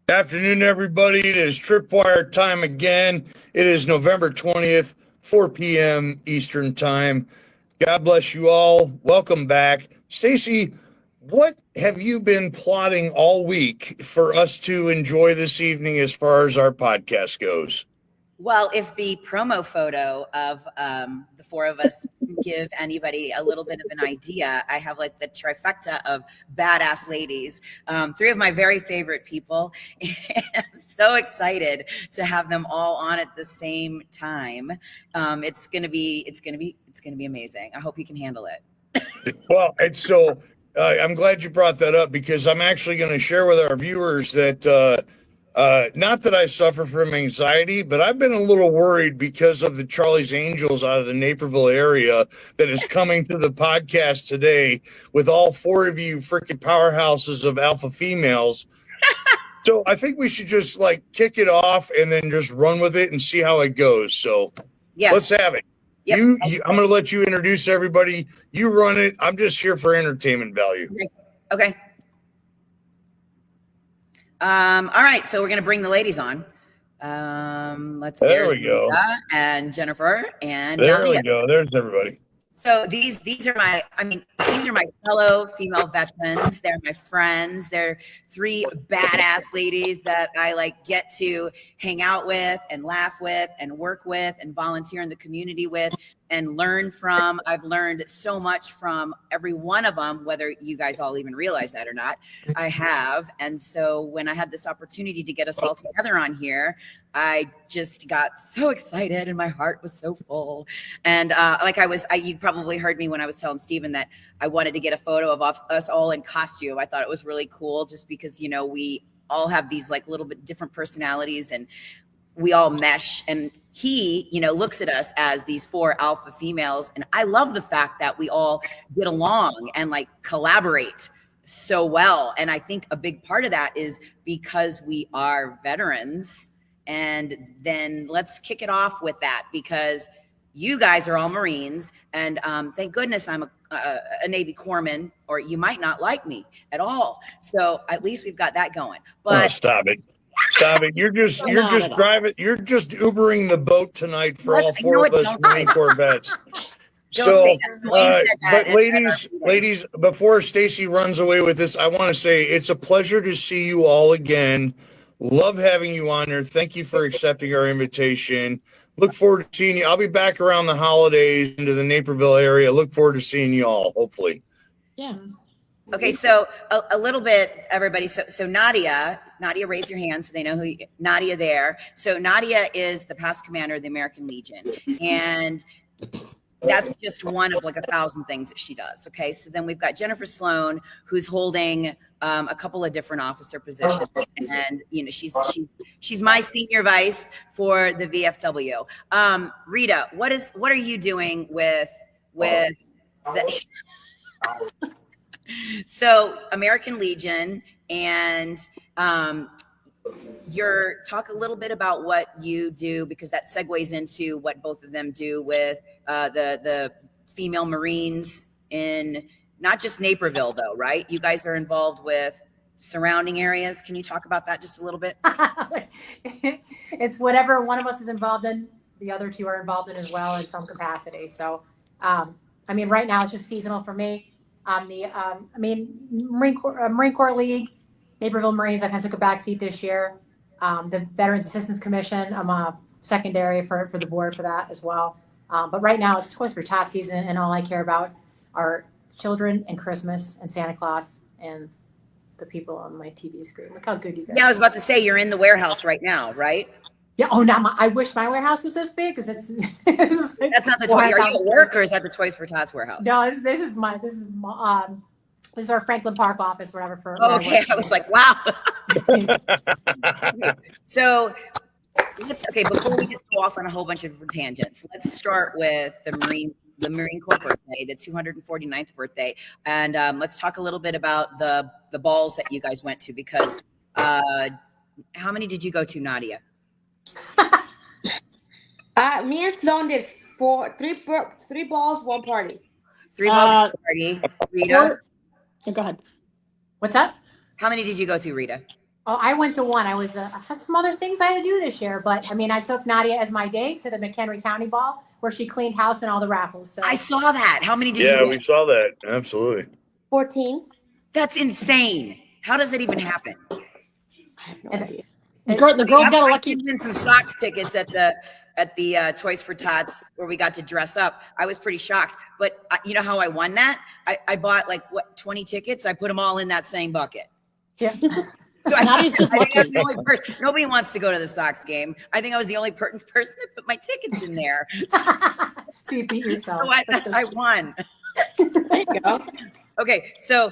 Afternoon, everybody. It is Tripwire Time again. It is November 20th, 4 p.m. Eastern Time. God bless you all. Welcome back. Staci, what have you been plotting all week for us to enjoy this evening as far as our podcast goes? Well, if the promo photo of the four of us can give anybody a little bit of an idea, I have like the trifecta of badass ladies, three of my very favorite people. And I'm so excited to have them all on at the same time. It's gonna be amazing. I hope you can handle it. Well, and so I'm glad you brought that up because I'm actually going to share with our viewers that not that I suffer from anxiety, but I've been a little worried because of the Charlie's Angels out of the Naperville area that is coming to the podcast today with all four of you freaking powerhouses of alpha females. So I think we should just like kick it off and then just run with it and see how it goes. So yeah, let's have it. Yep. I'm going to let you introduce everybody. You run it. I'm just here for entertainment value. Okay. All right, so we're gonna bring the ladies on. There we go. Rita and Jennifer and there Nadia. We go. There's everybody. So these are my fellow female veterans. They're my friends. They're three badass ladies that I like get to hang out with and laugh with and work with and volunteer in the community with and learn from. I've learned so much from every one of them, whether you guys all even realize that or not. I have. And so when I had this opportunity to get us all together on here, I just got so excited and my heart was so full. And you probably heard me when I was telling Steven that I wanted to get a photo of us all in costume. I thought it was really cool just because, you know, we all have these like little bit different personalities and we all mesh. And he, you know, looks at us as these four alpha females. And I love the fact that we all get along and like collaborate so well. And I think a big part of that is because we are veterans. And then let's kick it off with that because you guys are all Marines. And thank goodness I'm a Navy corpsman, or you might not like me at all. So at least we've got that going. But stop it. Stop it. You're just driving. You're just Ubering the boat tonight for all four of us Marine Corps vets. So, but ladies, before Staci runs away with this, I want to say it's a pleasure to see you all again. Love having you on here. Thank you for accepting our invitation. Look forward to seeing you. I'll be back around the holidays into the Naperville area. Look forward to seeing you all, hopefully. Yeah. Okay, so a little bit, everybody. So Nadia, raise your hand so they know Nadia there. So Nadia is the past commander of the American Legion. And that's just one of like 1,000 things that she does. Okay, so then we've got Jennifer Sloan, who's holding a couple of different officer positions, and you know she's my senior vice for the VFW. Rita, what are you doing with the so American Legion, and talk a little bit about what you do, because that segues into what both of them do with the female Marines in not just Naperville though, right? You guys are involved with surrounding areas. Can you talk about that just a little bit? It's whatever one of us is involved in, the other two are involved in as well in some capacity. So, I mean, right now it's just seasonal for me. Marine Corps League, Naperville Marines, I kind of took a back seat this year. The Veterans Assistance Commission, I'm a secondary for the board for that as well. But right now it's Toys for Tots season, and all I care about are children and Christmas and Santa Claus and the people on my TV screen. Look how good you guys are. Yeah, I was about to say, you're in the warehouse right now, right? Yeah. Oh, I wish my warehouse was this big, because it's like, that's not the toy. Are you at work, or is that the Toys for Tots warehouse? No, this is our Franklin Park office, whatever. Okay, I was like, wow. So, before we just go off on a whole bunch of tangents, let's start with the Marine Corps birthday, the 249th birthday, and let's talk a little bit about the balls that you guys went to, because how many did you go to, Nadia? Me and Sloan did three balls, one party. 3 balls, one party. Rita? Go ahead. What's up? How many did you go to, Rita? Oh, I went to one. I had some other things I had to do this year, but I mean, I took Nadia as my date to the McHenry County Ball where she cleaned house and all the raffles. So I saw that. How many did Yeah, you we get? saw that. Absolutely. 14. That's insane. How does it even happen? I have no And- idea. and- The girls got a I lucky. did win some socks tickets at the Toys for Tots where we got to dress up. I was pretty shocked, but you know how I won that? I bought 20 tickets. I put them all in that same bucket. yeah. So Nadia's just I think I was lucky. the only person. Nobody wants to go to the Sox game. I think I was the only person that put my tickets in there. So you beat yourself. So I won. There you go. Okay, so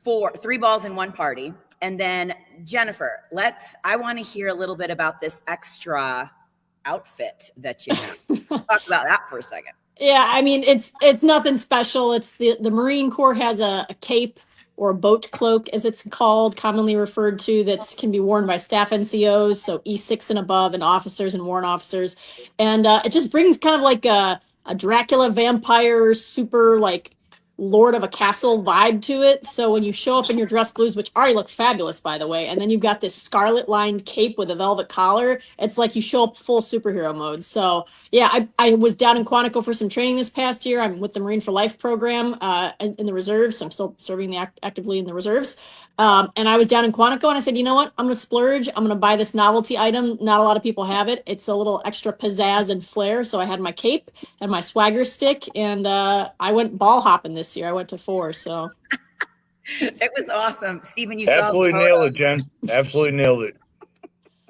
3 balls in one party. And then Jennifer, I want to hear a little bit about this extra outfit that you have. Talk about that for a second. Yeah, I mean it's nothing special. It's the Marine Corps has a cape or a boat cloak, as it's called, commonly referred to, that can be worn by staff NCOs, so E6 and above, and officers and warrant officers, and it just brings kind of like a Dracula vampire, super like lord of a castle vibe to it. So when you show up in your dress blues, which already look fabulous by the way, and then you've got this scarlet lined cape with a velvet collar, it's like you show up full superhero mode. So yeah, I was down in Quantico for some training this past year. I'm with the Marine for Life program in the reserves. So I'm still serving actively in the reserves. And I was down in Quantico and I said, you know what? I'm going to splurge. I'm going to buy this novelty item. Not a lot of people have it. It's a little extra pizzazz and flair. So I had my cape and my swagger stick, and I went ball hopping this year. I went to 4. So It was awesome. Stephen, you saw Absolutely the nailed it, photos. Jen. Absolutely nailed it.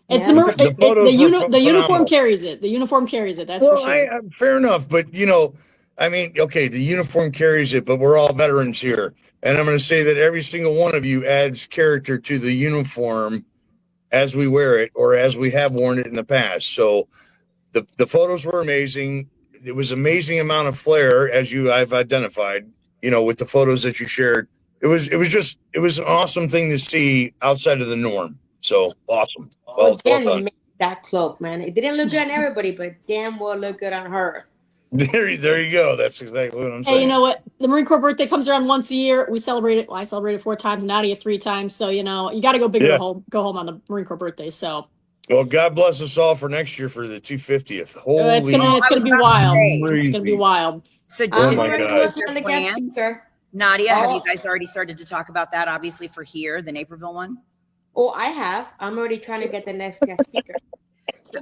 it's Yeah. the photos were uniform phenomenal. carries it. The uniform carries it. That's for Well, sure. fair enough, but I mean, okay, the uniform carries it, but we're all veterans here, and I'm going to say that every single one of you adds character to the uniform as we wear it or as we have worn it in the past. So the photos were amazing. It was amazing amount of flair, as I've identified, with the photos that you shared. It was an awesome thing to see outside of the norm. So awesome. Well Jen done. made that cloak, man. It didn't look good on everybody, but damn well look good on her. There you go. That's exactly what I'm saying. Hey, you know what? The Marine Corps birthday comes around once a year. We celebrate it. Well, I celebrated 4 times, Nadia 3 times. So, you got to go bigger Yeah. to go home on the Marine Corps birthday. So Well, God bless us all for next year for the 250th. Holy it's gonna I was be about to wild. say. It's gonna be wild. So Oh I'm my already God. working on the guest plans? speaker. Nadia, have Oh. you guys already started to talk about that? Obviously for here, the Naperville one. Oh, I have. I'm already trying to get the next guest speaker. So,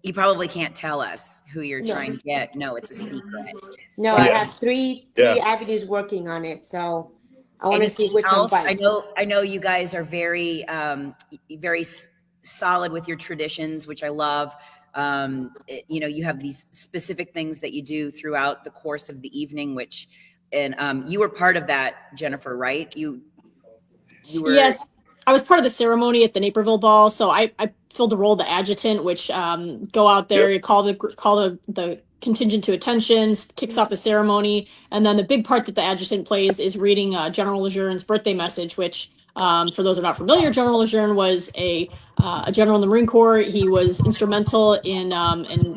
you probably can't tell us who you're No. trying to get. No, it's a secret. No, I Yeah. have three Yeah. avenues working on it, so I want to see Anything which one else? bites. I know you guys are very solid with your traditions, which I love. You have these specific things that you do throughout the course of the evening, and you were part of that, Jennifer, right? You were. Yes, I was part of the ceremony at the Naperville ball, so I filled the role of the adjutant, which go out there, you call the contingent to attention, kicks off the ceremony, and then the big part that the adjutant plays is reading General Lejeun's birthday message, which for those who are not familiar, General Lejeune was a general in the Marine Corps. He was instrumental in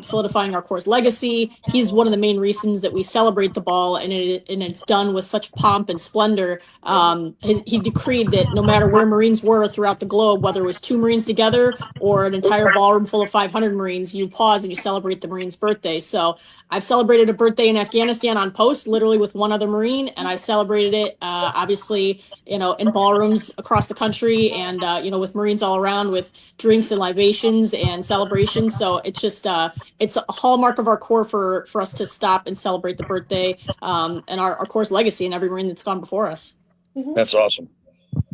solidifying our Corps' legacy. He's one of the main reasons that we celebrate the ball, and it's done with such pomp and splendor. He decreed that no matter where Marines were throughout the globe, whether it was 2 Marines together or an entire ballroom full of 500 Marines, you pause and you celebrate the Marine's birthday. So I've celebrated a birthday in Afghanistan on post, literally with one other Marine, and I've celebrated it, obviously, in ballrooms across the country, and with Marines all around, with drinks and libations and celebrations. So it's just it's a hallmark of our Corps for us to stop and celebrate the birthday and our Corps' legacy and every Marine that's gone before us. That's awesome.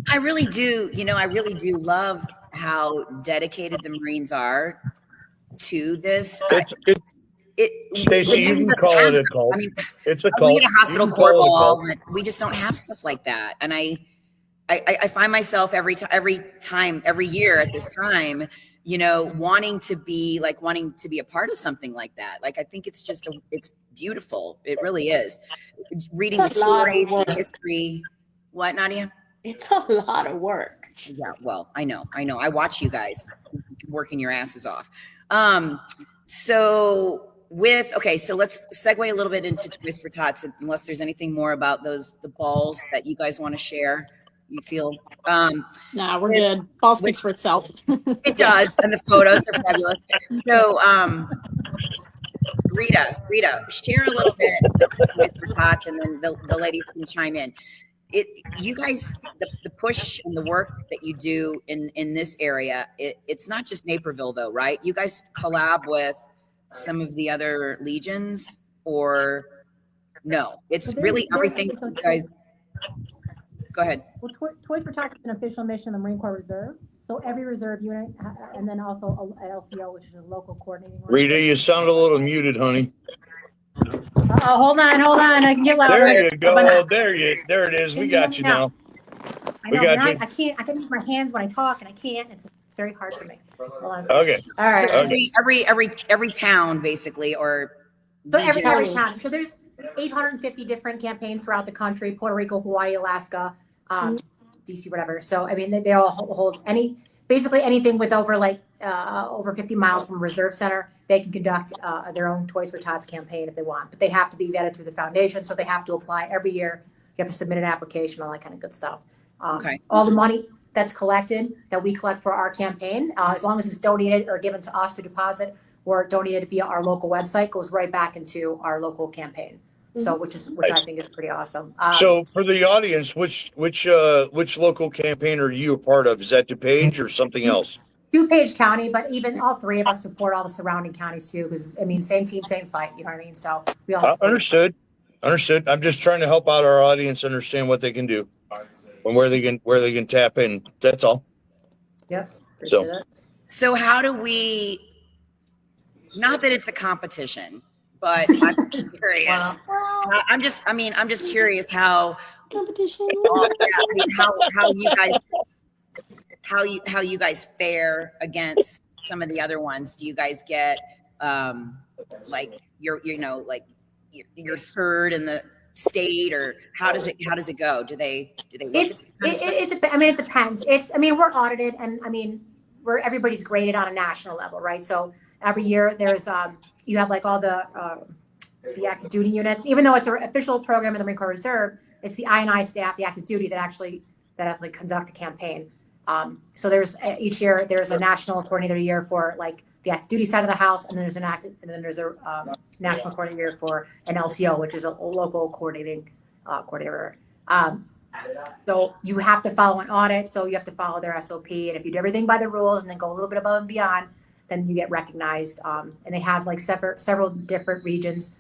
I really do. I really do love how dedicated the Marines are to this. Stacy, you can call it a cult. I mean, It's a we cult. get a hospital You can corps call it a ball, cult. but we just don't have stuff like that. And I find myself every year at this time, wanting to be a part of something like that. Like, I think it's it's beautiful. It really is. Reading the It's a lot of story, work. the history. What, Nadia? It's a lot of work. Yeah, well, I know. I watch you guys working your asses off. So let's segue a little bit into Toys for Tots, unless there's anything more about the balls that you guys want to share. you feel. Nah, we're good. Ball speaks for itself. It does, and the photos are fabulous. So, Rita, share a little bit about Toys for Tots, and then the ladies can chime in. You guys, the push and the work that you do in this area, it's not just Naperville though, right? You guys collab with some of the other legions, or no? It's really everything. You guys, go ahead. Well, Toys for Tots is an official mission of the Marine Corps Reserve. So every reserve unit, and then also an LCO, which is a local coordinating. Rita, you sound a little muted, honey. Oh, hold on. I can get louder. There you go. There it is. We got you now. I know, We got but you. I can't. I can use my hands when I talk, and I can't. It's very hard for me. Hold on. Okay. All right. So every town basically, or So every region. town. So there's 850 different campaigns throughout the country: Puerto Rico, Hawaii, Alaska, DC, whatever. So I mean, they all hold basically anything with over 50 miles from a reserve center. They can conduct their own Toys for Tots campaign if they want, but they have to be vetted through the foundation. So they have to apply every year. You have to submit an application, all that kind of good stuff. Okay. All the money that's collected, that we collect for our campaign, as long as it's donated or given to us to deposit or donated via our local website, goes right back into our local campaign. So, which I think is pretty awesome. So for the audience, which local campaign are you a part of? Is that DuPage or something else? DuPage County, but even all three of us support all the surrounding counties too, because I mean, same team, same fight. You know what I mean? So we all Understood. I'm just trying to help out our audience understand what they can do and where they can tap in. That's all. Yep. So how do we? Not that it's a competition, but I'm curious. I'm just curious how Competition. how you guys fare against some of the other ones. Do you guys get like you're third in the state, or how does it go? Do they look it depends. We're audited, and everybody's graded on a national level, right? So every year there's you have like all the active duty units, even though it's an official program in the Marine Corps Reserve, it's the I&I staff, the active duty that actually conduct the campaign. So there's each year there's a national coordinator year for like the active duty side of the house, and then there's a national coordinator for an LCO, which is a local coordinating coordinator. So you have to follow an audit, so you have to follow their SOP, and if you do everything by the rules and then go a little bit above and beyond, then you get recognized. And they have like several different regions,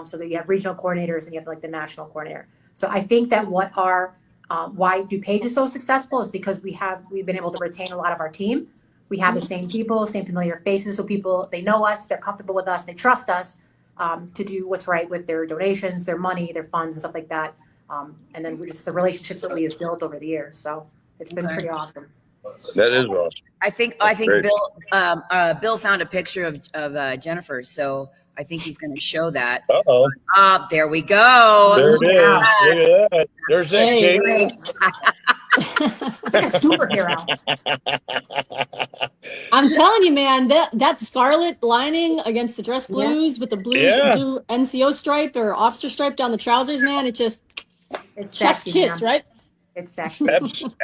so that you have regional coordinators and you have like the national coordinator. So I think that why DuPage is so successful is because we've been able to retain a lot of our team. We have the same people, same familiar faces. So people, they know us, they're comfortable with us, they trust us to do what's right with their donations, their money, their funds, and stuff like that. And then it's the relationships that we have built over the years. So it's been pretty awesome. That is awesome. I think Great. Bill found a picture of Jennifer, so I think he's going to show that. Uh-oh. There we go. There it is. Look at that. There's that Hey, cake. Like a superhero. I'm telling you, man, that scarlet lining against the dress blues with the blue NCO stripe or officer stripe down the trousers, man, it's It's chef's sexy, kiss, man. right? It's sexy.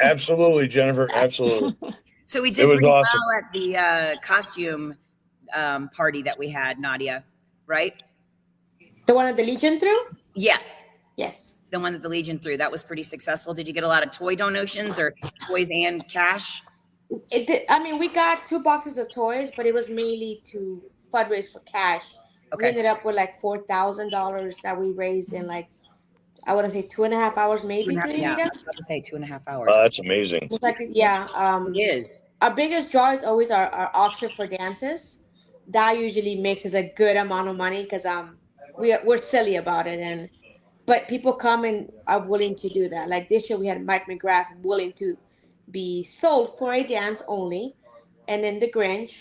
Absolutely, Jennifer. Absolutely. So we It did was pretty awesome. well at the costume party that we had, Nadia, right? The one that the Legion threw? Yes. Yes. The one that the Legion threw. That was pretty successful. Did you get a lot of toy donations or toys and cash? It did. We got 2 boxes of toys, but it was mainly to fundraise for cash. Okay. We ended up with like $4,000 that we raised in like, I want to say 2.5 hours, maybe. Yeah, I Rita? was about to say 2.5 hours. That's amazing. It's like, yeah. It is. Our biggest draw is always our auction for dances. That usually makes us a good amount of money because we're silly about it, but people come and are willing to do that. Like this year, we had Mike McGrath willing to be sold for a dance only, and then the Grinch,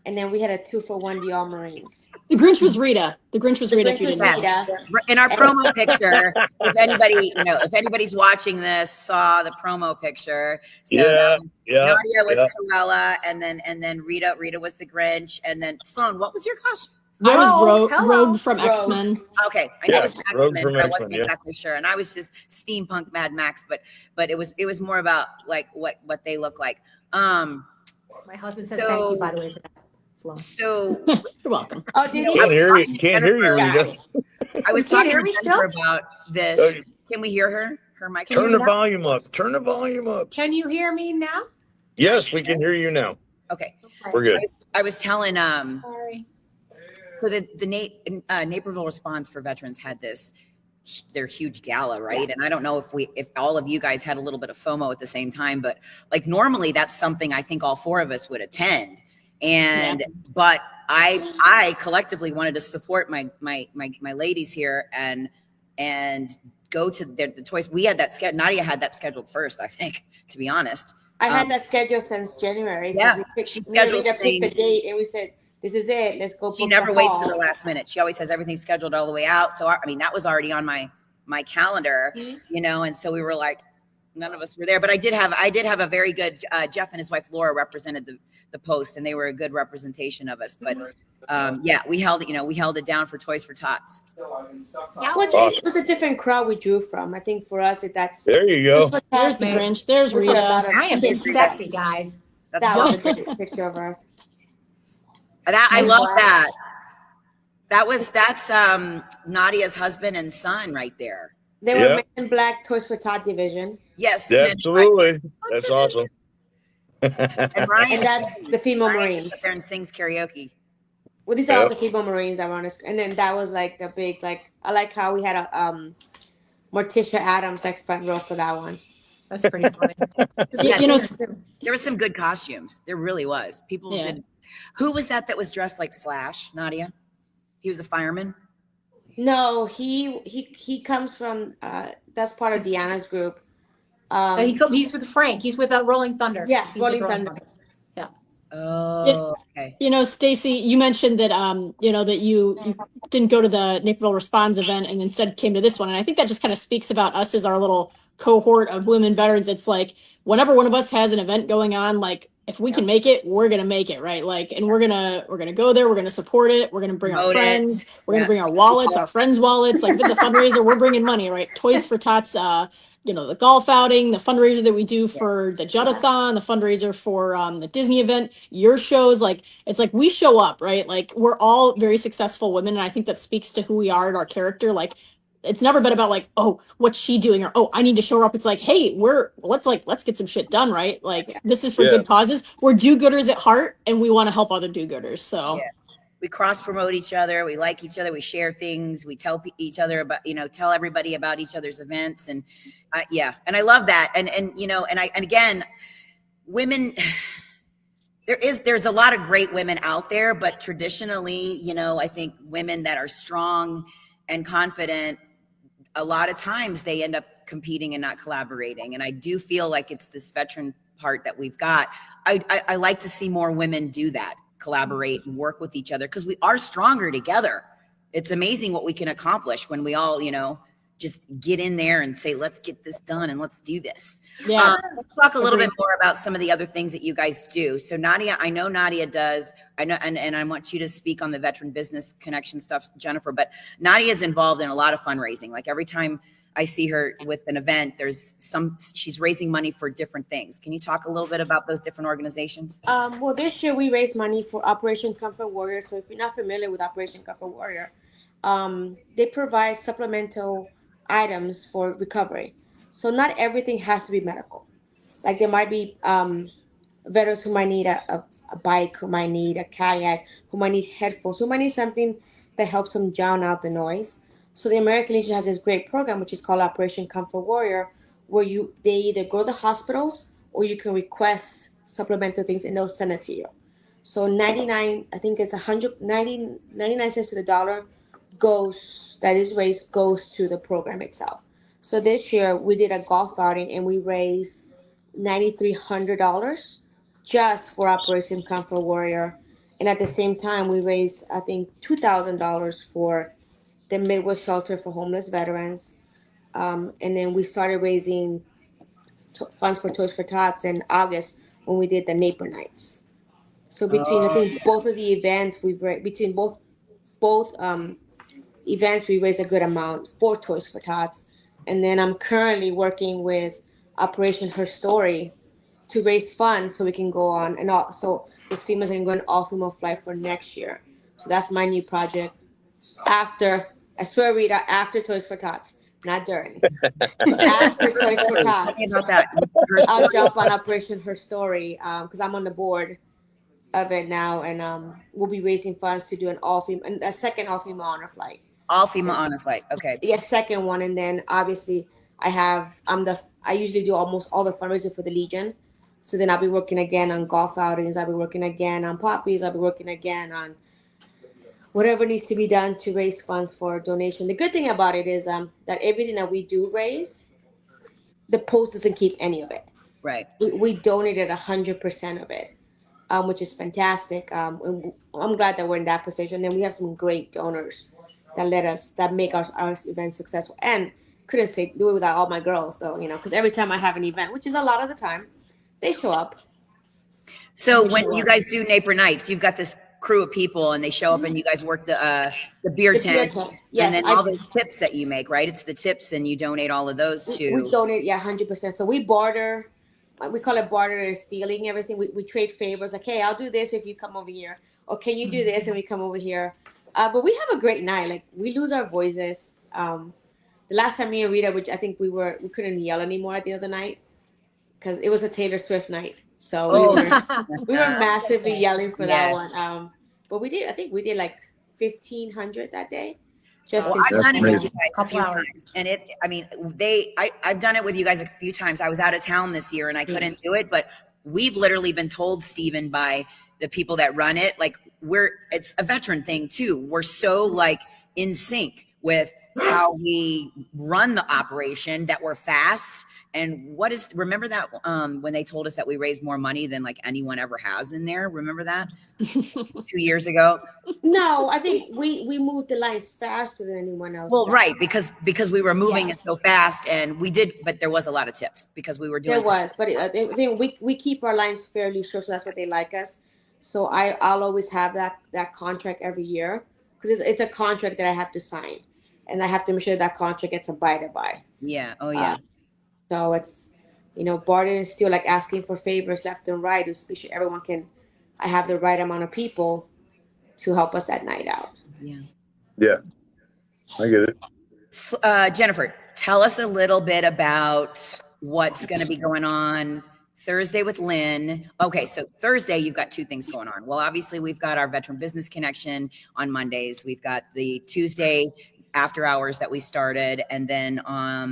and then we had a 2-for-1 Dior Marines. The Grinch was Rita. The Grinch was Rita. Grinch If you was didn't know. Rita. In our promo picture, if anybody's watching this, saw the promo picture. So that was, Nadia was Cruella, and then Rita was the Grinch, and then Sloan, what was your costume? I was Rogue, hello. Rogue from Rogue. X-Men. Okay, I know it was Rogue X-Men, from but I X-Men, wasn't yeah. exactly sure. And I was just steampunk Mad Max, but it was more about like what they look like. My husband says thank you, by the way, for that, Sloan. So You're welcome. Oh, did Can't he? hear you. Can't hear you, Jennifer, Rita. I was You can't talking hear to me Jennifer still? about this. Can we hear her? Her mic. Can you Turn hear the me now? volume up. Turn the volume up. Can you hear me now? Yes, we can hear you now. Okay. We're good. I was telling Sorry. so the Naperville Response for Veterans had their huge gala, right? And I don't know if all of you guys had a little bit of FOMO at the same time, but like normally that's something I think all four of us would attend. And but I collectively wanted to support my ladies here and go to the toys. We had that Nadia had that scheduled first, I think, to be honest. I had that scheduled since January. Yeah, she scheduled picked the date, and we said, "This is it. Let's go." She never waits to the last minute. She always has everything scheduled all the way out. So I mean, that was already on my calendar, you know. And so we were like, none of us were there, but I did have a very good Jeff and his wife Laura represented the post, and they were a good representation of us. But yeah, we held it down for Toys for Tots. It was a different crowd we drew from. I think for us, There you go. There's the Grinch. There's Rita. I am sexy, guys. That was a good picture of her. I love that. That's Nadia's husband and son right there. They were Men in Black Toys for Tot division. Yes, absolutely. That's awesome. And Ryan, and that's the female Marines. Up there and sings karaoke. Well, these are all the female Marines that were on us, and then that was like the big I like how we had a Morticia Adams like front row for that one. That's pretty funny. There was some good costumes. There really was. People did. Who was that was dressed like Slash, Nadia? He was a fireman. No, he comes from that's part of Deanna's group. He's with Frank. He's with Rolling Thunder. Yeah, Rolling Thunder. Yeah. Oh, okay. You know, Staci, you mentioned that that you didn't go to the Naperville Response event and instead came to this one, and I think that just kind of speaks about us as our little cohort of women veterans. It's like whenever one of us has an event going on, like if we can make it, we're gonna make it, right? Like, and we're gonna go there, we're gonna support it, we're gonna bring our friends, we're gonna bring our wallets, our friends' wallets. Like if it's a fundraiser, we're bringing money, right? Toys for Tots, the golf outing, the fundraiser that we do for the Judathon, the fundraiser for the Disney event, your shows, like it's like we show up, right? Like we're all very successful women, and I think that speaks to who we are and our character. Like it's never been about like, oh, what's she doing, or oh, I need to show her up. It's like, hey, let's get some shit done, right? Like this is for good causes. We're do-gooders at heart, and we want to help other do-gooders. So we cross promote each other, we like each other, we share things, we tell each other about, tell everybody about each other's events, and and I love that. And again, women. There's a lot of great women out there, but traditionally, I think women that are strong and confident, a lot of times they end up competing and not collaborating. And I do feel like it's this veteran part that we've got. I like to see more women do that, collaborate and work with each other, because we are stronger together. It's amazing what we can accomplish when we all, just get in there and say, let's get this done and let's do this. Yeah. Let's talk a little bit more about some of the other things that you guys do. So Nadia, I know Nadia does, I know, and I want you to speak on the veteran business connection stuff, Jennifer, but Nadia is involved in a lot of fundraising. Like every time I see her with an event, she's raising money for different things. Can you talk a little bit about those different organizations? Well, this year we raised money for Operation Comfort Warrior. So if you're not familiar with Operation Comfort Warrior, they provide supplemental items for recovery. So not everything has to be medical. Like there might be veterans who might need a bike, who might need a kayak, who might need headphones, who might need something that helps them drown out the noise. So the American Legion has this great program, which is called Operation Comfort Warrior, where they either go to the hospitals or you can request supplemental things and they'll send it to you. So 99 cents to the dollar that is raised goes to the program itself. So this year we did a golf outing and we raised $9,300 just for Operation Comfort Warrior. And at the same time, we raised, I think, $2,000 for the Midwest Shelter for Homeless Veterans. And then we started raising funds for Toys for Tots in August when we did the Naper Nights. So between, I think, both of the events, between both both events, we raise a good amount for Toys for Tots. And then I'm currently working with Operation Her Story to raise funds so we can go on and all, so the females can go on all female flight for next year. So that's my new project. After, I swear, Rita, after Toys for Tots, not during. After Toys for Tell Tots, me about that. I'll jump on Operation Her Story because I'm on the board of it now, and we'll be raising funds to do an all female, and a second all female honor flight. All female honor flight. Okay. Yeah, second one, and then obviously I usually do almost all the fundraising for the Legion. So then I'll be working again on golf outings. I'll be working again on poppies. I'll be working again on whatever needs to be done to raise funds for donation. The good thing about it is that everything that we do raise, the post doesn't keep any of it. Right. We donated 100% of it, which is fantastic. And I'm glad that we're in that position. And we have some great donors that make our event successful. And couldn't do it without all my girls, though, because every time I have an event, which is a lot of the time, they show up. So when you guys do Naper Nights, you've got this crew of people and they show up and you guys work the beer tent. Yes, and then all those tips that you make, right? It's the tips and you donate all of those to. We donate, 100%. So we barter. We call it barter and stealing everything. We trade favors. Like, hey, I'll do this if you come over here. Or can you do this and we come over here? But we have a great night. Like, we lose our voices. The last time me and Rita, which I think we couldn't yell anymore at the other night because it was a Taylor Swift night. So we were massively yelling for that one. But I think we did like 1,500 that day. I've done it with you guys a few times. And I've done it with you guys a few times. I was out of town this year and I couldn't do it, but we've literally been told, Stephen, by the people that run it, like it's a veteran thing too. We're so like in sync with how we run the operation that we're fast. And remember that when they told us that we raised more money than like anyone ever has in there? Remember that 2 years ago? No, I think we moved the lines faster than anyone else. Well, right, because we were moving it so fast, and we did, but there was a lot of tips because we were doing. We keep our lines fairly short, so that's what they like us. So I'll always have that contract every year because it's a contract that I have to sign, and I have to make sure that contract gets abided by. Yeah. Oh yeah. So it's, barter is still like asking for favors left and right, especially everyone I have the right amount of people to help us that night out. Yeah. Yeah. I get it. Jennifer, tell us a little bit about what's going to be going on Thursday with Lynn. Okay. So Thursday, you've got two things going on. Well, obviously we've got our Veteran Business Connection on Mondays. We've got the Tuesday after hours that we started. And then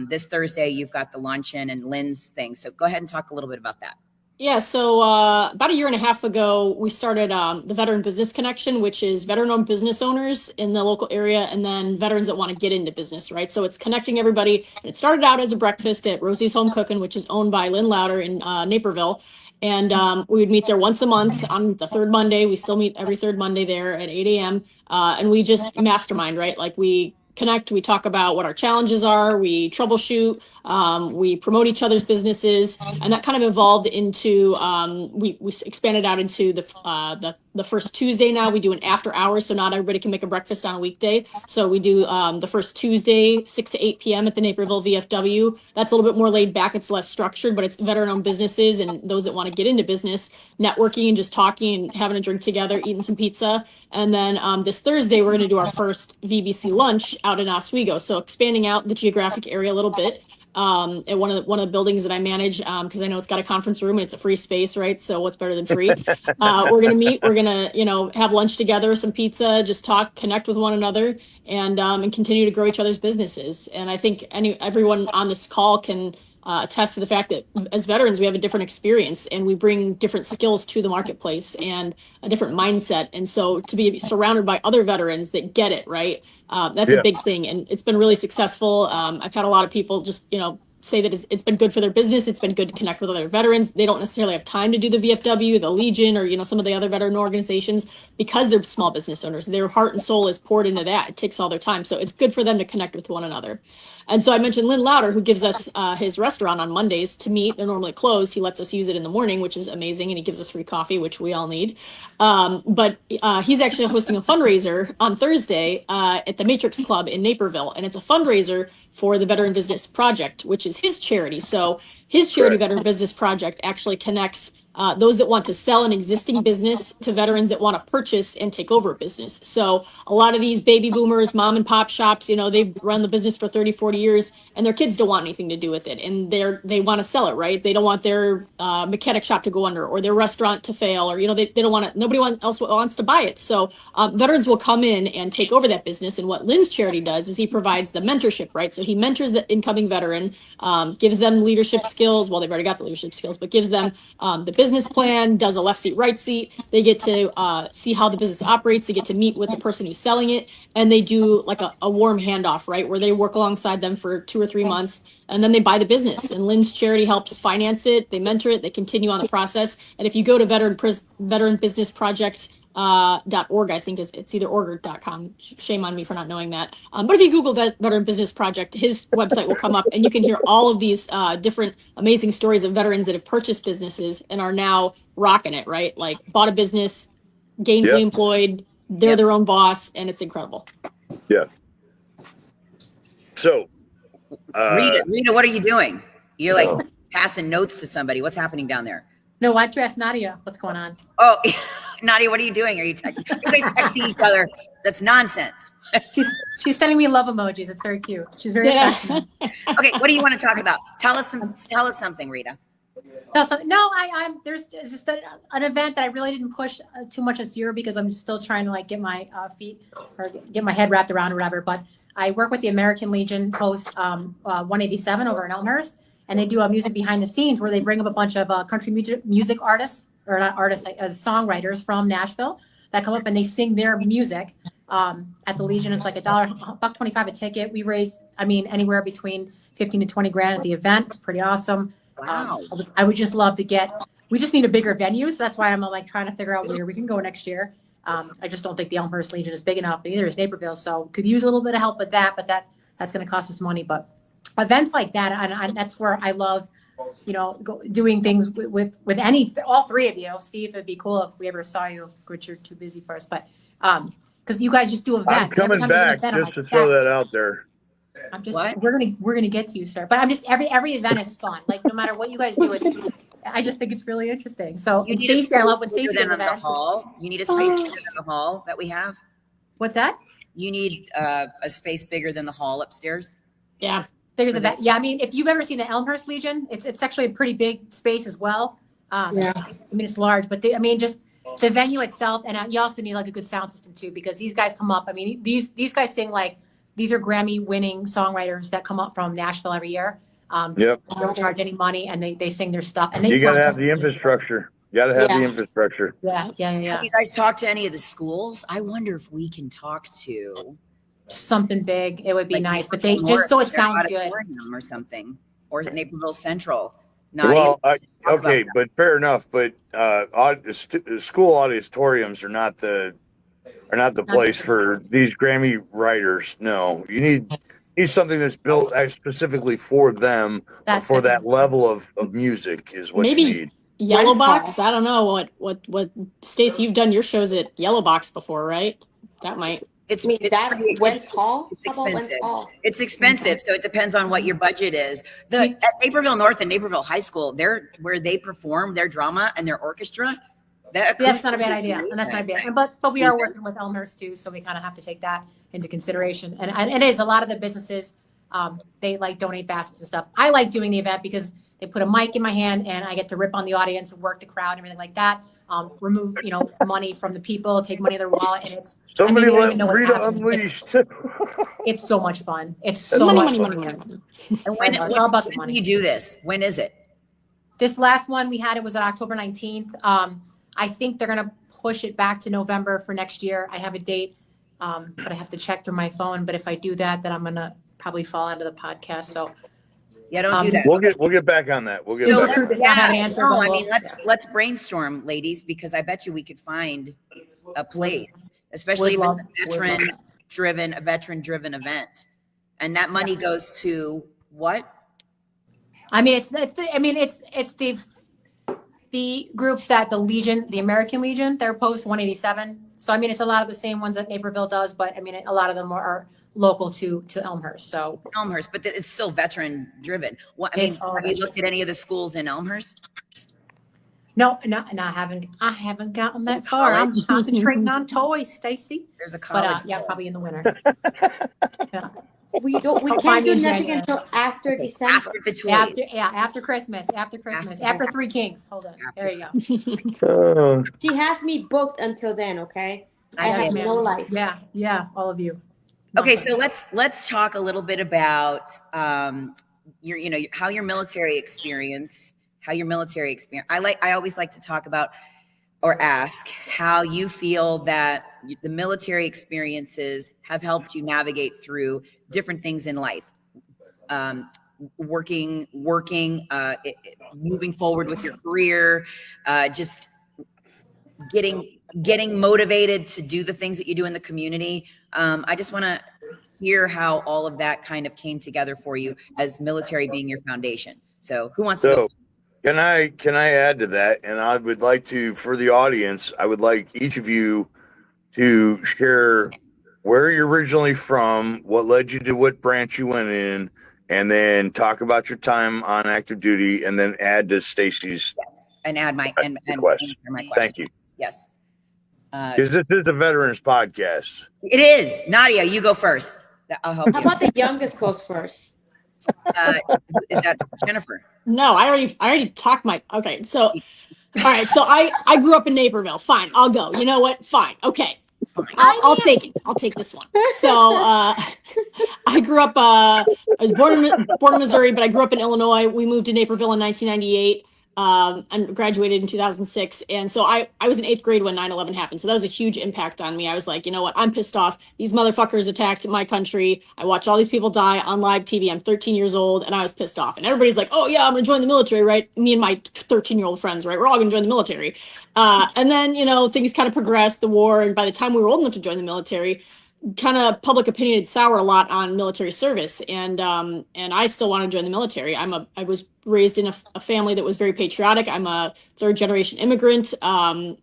this Thursday, you've got the luncheon and Lynn's thing. So go ahead and talk a little bit about that. Yeah, so about a year and a half ago, we started the Veteran Business Connection, which is veteran-owned business owners in the local area and then veterans that want to get into business, right? So it's connecting everybody. And it started out as a breakfast at Rosie's Home Cooking, which is owned by Lynn Louder in Naperville. And we would meet there once a month on the third Monday. We still meet every third Monday there at 8 a.m. And we just mastermind, right? Like we connect, we talk about what our challenges are, we troubleshoot, we promote each other's businesses, and that kind of evolved into we expanded out into the first Tuesday. Now we do an after hours, so not everybody can make a breakfast on a weekday. So we do the first Tuesday 6 to 8 p.m. at the Naperville VFW. That's a little bit more laid back, it's less structured, but it's veteran-owned businesses and those that want to get into business, networking and just talking and having a drink together, eating some pizza. And then this Thursday we're going to do our first VBC lunch out in Oswego, so expanding out the geographic area a little bit. At one of the buildings that I manage, because I know it's got a conference room and it's a free space, right? So what's better than free? We're gonna meet. We're gonna, have lunch together, some pizza, just talk, connect with one another, and continue to grow each other's businesses. And I think everyone on this call can attest to the fact that as veterans, we have a different experience and we bring different skills to the marketplace and a different mindset. And so to be surrounded by other veterans that get it, right? That's a big thing. And it's been really successful. I've had a lot of people just, say that it's been good for their business. It's been good to connect with other veterans. They don't necessarily have time to do the VFW, the Legion, or, some of the other veteran organizations because they're small business owners. Their heart and soul is poured into that. It takes all their time. So it's good for them to connect with one another. And so I mentioned Lynn Louder, who gives us his restaurant on Mondays to meet. They're normally closed. He lets us use it in the morning, which is amazing. And he gives us free coffee, which we all need. But he's actually hosting a fundraiser on Thursday at the Matrix Club in Naperville. And it's a fundraiser for the Veteran Business Project, which is his charity. So his charity, Veteran Business Project, actually connects those that want to sell an existing business to veterans that want to purchase and take over a business. So a lot of these baby boomers, mom and pop shops, they've run the business for 30, 40 years and their kids don't want anything to do with it. And they want to sell it, right? They don't want their mechanic shop to go under or their restaurant to fail, or, they don't want to, nobody else wants to buy it. So veterans will come in and take over that business. And what Lynn's charity does is he provides the mentorship, right? So he mentors the incoming veteran, gives them leadership skills. Well, they've already got the leadership skills, but gives them the business plan, does a left seat, right seat. They get to see how the business operates. They get to meet with the person who's selling it. And they do like a warm handoff, right? Where they work alongside them for 2 or 3 months and then they buy the business. And Lynn's charity helps finance it. They mentor it. They continue on the process. And if you go to Veteran Business Project .org, I think it's either org or .com. Shame on me for not knowing that. But if you Google Veteran Business Project, his website will come up and you can hear all of these different amazing stories of veterans that have purchased businesses and are now rocking it, right? Like bought a business, gainfully employed, they're their own boss, and it's incredible. Yeah. So, Rita, what are you doing? You're like passing notes to somebody. What's happening down there? No, why don't you ask Nadia what's going on? Oh, Nadia, what are you doing? Are you texting? You guys texting each other? That's nonsense. She's sending me love emojis. It's very cute. She's very affectionate. Okay, what do you want to talk about? Tell us something, Rita. There's just an event that I really didn't push too much this year because I'm still trying to like get my feet or get my head wrapped around or whatever. But I work with the American Legion Post 187 over in Elmhurst, and they do a music behind the scenes where they bring up a bunch of country music artists, or not artists, songwriters from Nashville that come up and they sing their music at the Legion. It's like $1.25 a ticket. We raise, anywhere between 15 to 20 grand at the event. It's pretty awesome. Wow. I would just love to we just need a bigger venue. So that's why I'm like trying to figure out where we can go next year. I just don't think the Elmhurst Legion is big enough. Neither is Naperville. So could use a little bit of help with that, but that's going to cost us money. But events like that, and that's where I love, doing things with all three of you. Steve, it'd be cool if we ever saw you, which you're too busy for us. But because you guys just do events. I'm coming back just to throw that out there. We're gonna get to you, sir. But I'm just every event is fun. Like no matter what you guys do, I just think it's really interesting. So you need a space I love when Staci does events. You need a space bigger than the hall that we have. What's that? You need a space bigger than the hall upstairs. Yeah. There's the yeah. If you've ever seen the Elmhurst Legion, it's actually a pretty big space as well. It's large, but just the venue itself, and you also need like a good sound system too, because these guys come up. These guys sing like. These are Grammy-winning songwriters that come up from Nashville every year. They don't charge any money, and they sing their stuff. And you gotta have the infrastructure. You gotta have the infrastructure. Yeah. Have you guys talked to any of the schools? I wonder if we can talk to something big. It would be nice, but they just so it sounds good or something, or Naperville Central. Well, okay, but fair enough. But the school auditoriums are not the place for these Grammy writers. No, you need something that's built specifically for them, for that level of music is what you need. Yellow Box. I don't know what Staci, you've done your shows at Yellow Box before, right? That might. It's West Hall. It's expensive. It's expensive, so it depends on what your budget is. At Naperville North and Naperville High School, where they perform their drama and their orchestra. That's not a bad idea, and that's not bad. But we are working with Elmhurst too, so we kind of have to take that into consideration. And it is a lot of the businesses, they like donate baskets and stuff. I like doing the event because they put a mic in my hand and I get to rip on the audience and work the crowd and everything like that. Remove money from the people, take money in their wallet, and it's somebody let Rita unleash. It's so much fun. It's so much fun. And it's all about the money. You do this. When is it? This last one we had, it was on October 19th. I think they're going to push it back to November for next year. I have a date, but I have to check through my phone. But if I do that, then I'm going to probably fall out of the podcast. So Yeah, don't do that. We'll get back on that. We'll get So back on let's- that. not have an answer, no, but I mean, we'll- let's brainstorm, ladies, because I bet you we could find a place, especially if Would it's a veteran-driven event, and that money goes to what? I mean, it's the groups that the Legion, the American Legion, they're post 187. So I mean, it's a lot of the same ones that Naperville does, but I mean, a lot of them are local to Elmhurst. So Elmhurst, but it's still veteran-driven. What I mean, have you looked at any of the schools in Elmhurst? no, I haven't gotten that far. I'm concentrating on toys, Stacy. There's a college. But yeah, probably in the winter. Yeah. We Find can't me do in nothing January. until after December. After the toys. After Christmas, after Three Kings. Hold on. There you go. She has me booked until then, okay? I Yes, have ma'am. no life. Yeah, all of you. Okay, so let's talk a little bit about how your military experience. I always like to talk about or ask how you feel that the military experiences have helped you navigate through different things in life, working, moving forward with your career, just getting motivated to do the things that you do in the community. I just want to hear how all of that kind of came together for you as military being your foundation. So who wants to go? Can I add to that? And I would like to, for the audience, I would like each of you to share where you're originally from, what led you to what branch you went in, and then talk about your time on active duty, and then add to Stacy's. And add my and answer my question. Thank you. Yes. Because this is a veterans podcast. It is. Nadia, you go first. I'll help you. How about the youngest goes first? Is that Jennifer? No, I already talked okay. So, all right. So I grew up in Naperville. Fine. I'll go. You know what? Fine. Okay. I'll take it. I'll take this one. So, I grew up, I was born in Missouri, but I grew up in Illinois. We moved to Naperville in 1998. And graduated in 2006. And so I was in 8th grade when 9/11 happened. So that was a huge impact on me. I was like, you know what? I'm pissed off. These motherfuckers attacked my country. I watched all these people die on live TV. I'm 13 years old and I was pissed off. And everybody's like, oh yeah, I'm going to join the military, right? Me and my 13-year-old friends, right? We're all going to join the military. And then, things kind of progressed, the war. And by the time we were old enough to join the military, kind of public opinion had soured a lot on military service, and I still want to join the military. I was raised in a family that was very patriotic. I'm a 3rd-generation immigrant. My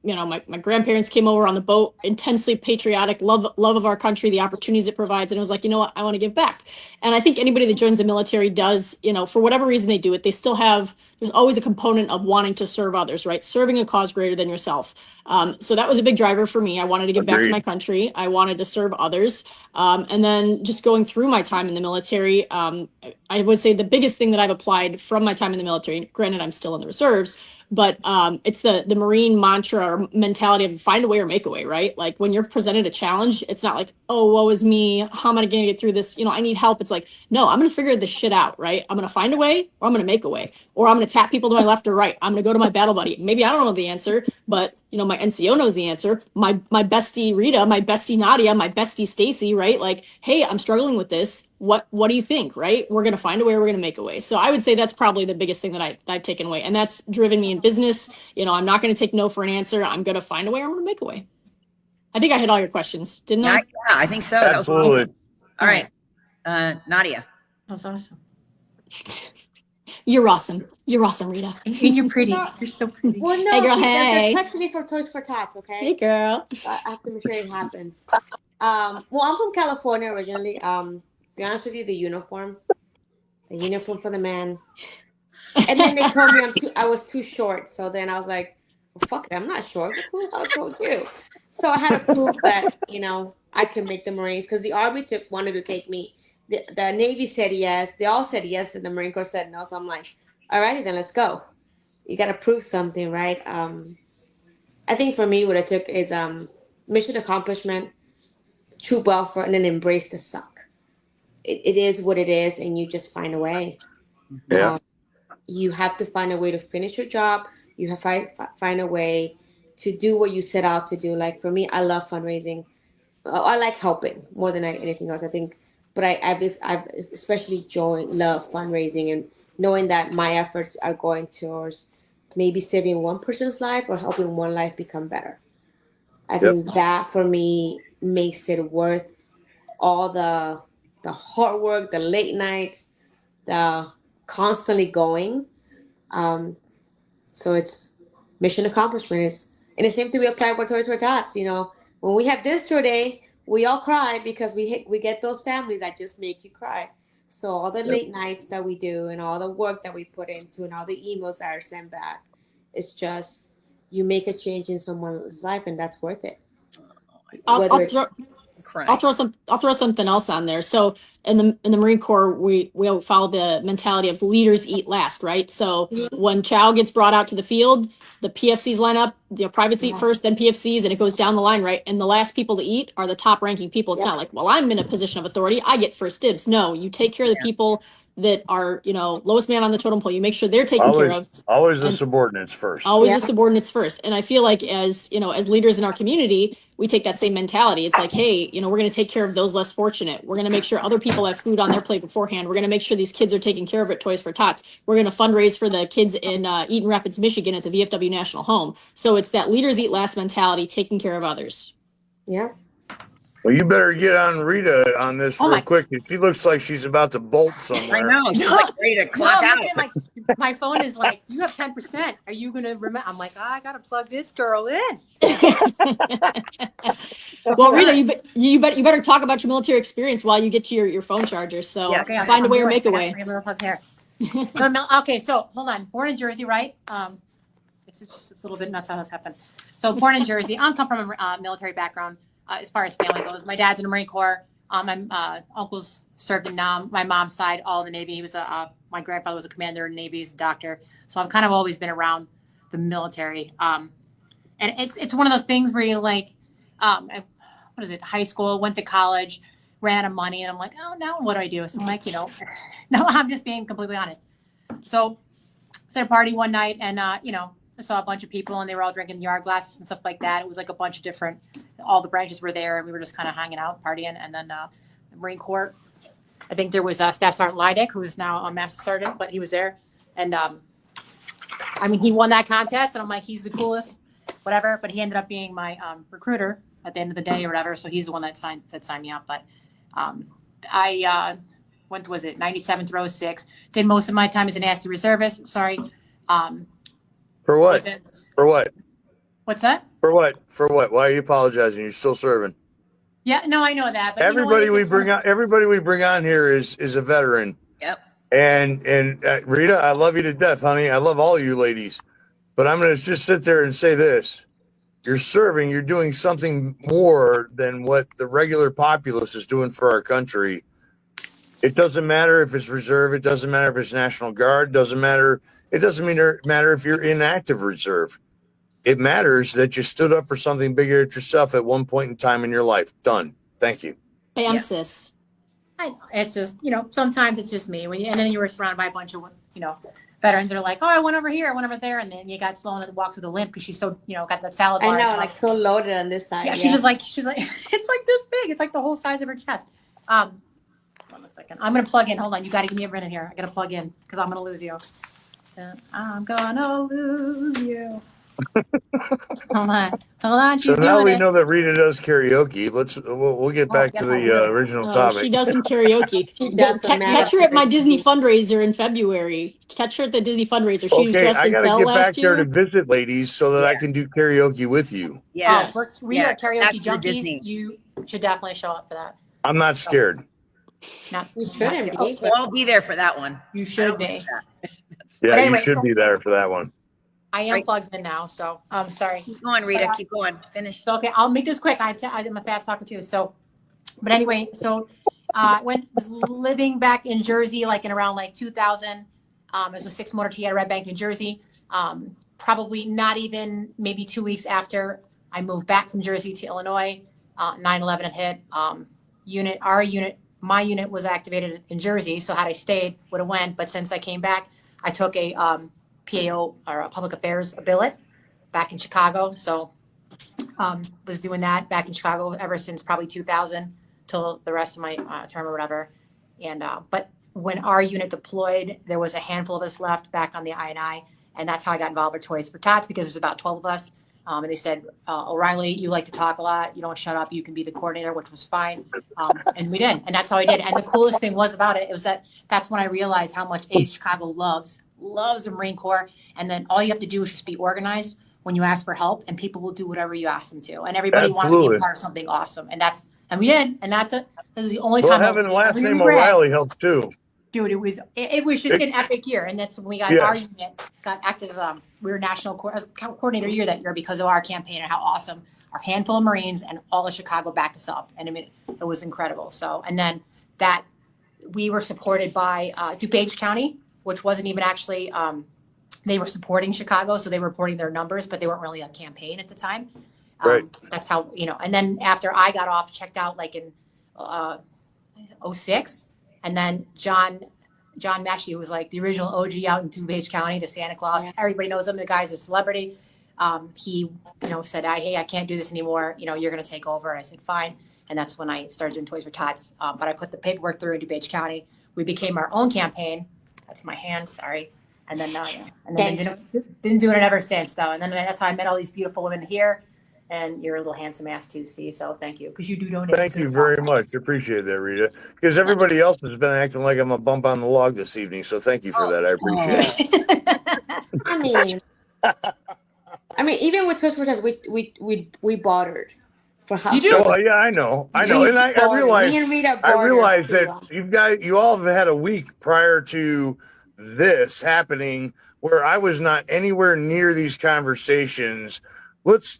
grandparents came over on the boat, intensely patriotic, love of our country, the opportunities it provides, and I was like, you know what, I want to give back. And I think anybody that joins the military does, for whatever reason they do it, they still have. There's always a component of wanting to serve others, right? Serving a cause greater than yourself. So that was a big driver for me. I wanted to give back to my country. I wanted to serve others. And then just going through my time in the military, I would say the biggest thing that I've applied from my time in the military, granted I'm still in the reserves, but it's the Marine mantra or mentality of find a way or make a way, right? Like when you're presented a challenge, it's not like, oh, woe is me. How am I going to get through this? I need help. It's like, no, I'm going to figure this shit out, right? I'm going to find a way or I'm going to make a way, or I'm going to tap people to my left or right. I'm going to go to my battle buddy. Maybe I don't know the answer, but my NCO knows the answer. My bestie Rita, my bestie Nadia, my bestie Stacy, right? Like, hey, I'm struggling with this. What do you think, right? We're going to find a way, we're going to make a way. So I would say that's probably the biggest thing that I've taken away. And that's driven me in business. I'm not going to take no for an answer. I'm going to find a way, or I'm going to make a way. I think I hit all your questions, didn't I? Yeah, I think so. Absolutely. That was awesome. All right. Nadia. That was awesome. You're awesome. You're awesome, Rita. And you're pretty. You're so pretty. Well, no, Hey, girl, hey. they're texting me for Toys for Tots, okay? Hey, girl. I have to make sure it happens. Well, I'm from California originally. To be honest with you, the uniform for the man. And then they told me I was too short. So then I was like, well, fuck it, I'm not short. I'll go too. So I had to prove that, I could make the Marines, because the Army wanted to take me. The Navy said yes. They all said yes, and the Marine Corps said no. So I'm like, all righty, then let's go. You got to prove something, right? I think for me, what it took is mission accomplishment, troop welfare, and then embrace the suck. It is what it is, and you just find a way. Yeah. You have to find a way to finish your job. You have to find a way to do what you set out to do. Like for me, I love fundraising. I like helping more than anything else. I think But I've especially love fundraising and knowing that my efforts are going towards maybe saving one person's life or helping one life become better. I Yep. think that for me makes it worth all the hard work, the late nights, the constantly going. Um, so it's mission accomplishment. And the same thing we apply for Toys for Tots. You know, when we have distro day, we all cry because we get those families that just make you cry. So all the Yep. late nights that we do and all the work that we put into and all the emails that are sent back, it's just you make a change in someone's life and that's worth it. I'll, Whether I'll it's throw Crying. I'll throw something else on there. So in the Marine Corps, we follow the mentality of leaders eat last, right? So when chow gets brought out to the field, the PFCs line up, the privates eat first, then PFCs, and it goes down the line, right? And the last people to eat are the top ranking people. It's Yep. not like, well, I'm in a position of authority, I get first dibs. No, you take care of the Yeah. people that are, lowest man on the totem pole. You make sure they're taken care of. Always the And subordinates first. always Yeah. the subordinates first. And I feel like as leaders in our community, we take that same mentality. It's like, hey, we're going to take care of those less fortunate. We're going to make sure other people have food on their plate beforehand. We're going to make sure these kids are taken care of at Toys for Tots. We're going to fundraise for the kids in Eaton Rapids, Michigan at the VFW National Home. So it's that leaders eat last mentality, taking care of others. Yeah. Well, you better get on Rita on this real quick. She looks like she's about to bolt somewhere. I know. She's like ready to clock out. My phone is like, you have 10%. Are you going to remember? I'm like, I got to plug this girl in. Well, Rita, you better talk about your military experience while you get to your phone charger. So Yeah, Okay, find a I'm way or doing make it. a way. I got plug here. Okay, so hold on. Born in Jersey, right? It's a little bit nuts how this happened. So born in Jersey. I come from a military background as far as family goes. My dad's in the Marine Corps. My uncles served in my mom's side, all in the Navy. He was my grandfather was a commander in the Navy, he's a doctor. So I've kind of always been around the military. And it's one of those things where you like, what is it? High school, went to college, ran out of money, and I'm like, oh, now what do I do? So I'm like, no, I'm just being completely honest. So I was at a party one night, and I saw a bunch of people, and they were all drinking yard glasses and stuff like that. It was like a bunch of different, all the branches were there, and we were just kind of hanging out, partying. And then the Marine Corps, I think there was Staff Sergeant Lydek, who is now a Master Sergeant, but he was there. And he won that contest, and I'm like, he's the coolest, whatever. But he ended up being my recruiter at the end of the day or whatever. So he's the one that sign me up. But I went, was it 97 through 06? Did most of my time as an nasty reservist. Sorry. For what? For what? What's that? For what? For what? Why are you apologizing? You're still serving. Yeah, no, I know that. But everybody we bring on here is a veteran. Yep. And Rita, I love you to death, honey. I love all you ladies. But I'm going to just sit there and say this. You're serving, you're doing something more than what the regular populace is doing for our country. It doesn't matter if it's reserve. It doesn't matter if it's National Guard. It doesn't matter if you're in active reserve. It matters that you stood up for something bigger at yourself at one point in time in your life. Done. Thank you. Bam, Yes. sis. It's just, sometimes it's just me. And then you were surrounded by a bunch of, veterans that are like, oh, I went over here, I went over there. And then you got Sloan that walks with a limp because she's so, got that salad bar. I know, like so loaded on this side. Yeah, she's like, it's like this big. It's like the whole size of her chest. Hold on a second. I'm going to plug in. Hold on. You got to give me a minute here. I got to plug in because I'm going to lose you. So, I'm going to lose you. Hold on. So now we know that Rita does karaoke. We'll get back to the original topic. She does some karaoke. She does some Catch her at my Disney fundraiser in February. Catch her at the Disney fundraiser. She was dressed I as gotta Belle get last back there year. to visit, ladies, so that I can do karaoke with you. Yes. We are karaoke After junkies. Disney. You should definitely show up for that. I'm not scared. You shouldn't be. We'll all be there for that one. You should be. Yeah, anyway, you should be there for that one. I am plugged in now, so I'm sorry. Keep going, Rita. Keep going. Finish. So, okay, I'll make this quick. I'm a fast talker too. So, but anyway, so was living back in Jersey, like in around like 2000. It was 6 Motor T at Red Bank, New Jersey. Probably not even maybe 2 weeks after I moved back from Jersey to Illinois. 9/11 had hit. My unit was activated in Jersey. So had I stayed, would have went. But since I came back, I took a PAO or a public affairs billet back in Chicago. So was doing that back in Chicago ever since probably 2000 till the rest of my term or whatever. And but when our unit deployed, there was a handful of us left back on the I&I, and that's how I got involved with Toys for Tots, because there's about 12 of us. And they said, O'Reilly, you like to talk a lot. You don't shut up. You can be the coordinator, which was fine. And we did. And that's how I did. And the coolest thing was about it was that's when I realized how much ACE Chicago loves the Marine Corps. And then all you have to do is just be organized when you ask for help, and people will do whatever you ask them to. And everybody wanted to be a part of something awesome. And we did. And this is the only time. Having the last name O'Reilly helped too. Dude, it was just an epic year. And that's when we got our unit got active. We were national coordinator year that year because of our campaign and how awesome our handful of Marines and all of Chicago backed us up. And I mean, it was incredible. So, and then that we were supported by DuPage County, which wasn't even actually, they were supporting Chicago. So they were reporting their numbers, but they weren't really on campaign at the time. Right. That's how, and then after I got off, checked out like in 06. And then John Meshie was like the original OG out in DuPage County, the Santa Claus. Yeah. Everybody knows him. The guy's a celebrity. He, said, hey, I can't do this anymore. You're going to take over. I said, fine. And that's when I started doing Toys for Tots. But I put the paperwork through in DuPage County. We became our own campaign. That's my hand. Sorry. And then, didn't do it ever since, though. And then that's how I met all these beautiful women here. And you're a little handsome ass too, Steve. So thank you, because you do donate. Thank you very much. Appreciate that, Rita. Because everybody else has been acting like I'm a bump on the log this evening. So thank you for that. I appreciate it. I mean, even with Toys for Tots, we bartered for house. You do? Oh, yeah, I know. And I realize that you all have had a week prior to this happening where I was not anywhere near these conversations. Let's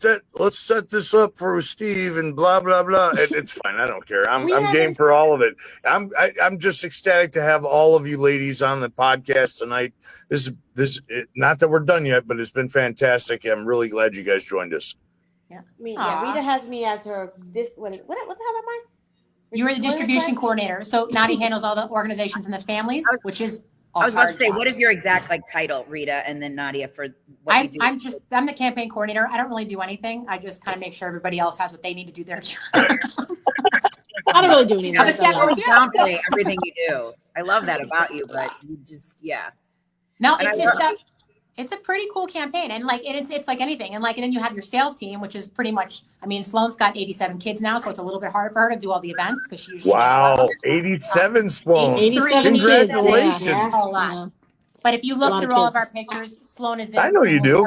set this up for Steve and blah blah blah. It's fine. I don't care. I'm game for all of it. I'm just ecstatic to have all of you ladies on the podcast tonight. This not that we're done yet, but it's been fantastic. I'm really glad you guys joined us. Yeah, Rita has me as her. What the hell am I? You were the distribution coordinator. So Nadia handles all the organizations and the families, which is. I was about to say, what is your exact title, Rita, and then Nadia for what you do? I'm the campaign coordinator. I don't really do anything. I just kind of make sure everybody else has what they need to do their job. I don't really do anything. I downplay everything you do. I love that about you, but you just No, it's a pretty cool campaign, and it's like anything, and then you have your sales team, which is pretty much. I mean, Sloan's got 87 kids now, so it's a little bit harder for her to do all the events because she usually. Wow, 87 Sloan! 87 Congratulations! Kids. A lot. Yeah. But if you look through all of our pictures, Sloan is in. I know you do.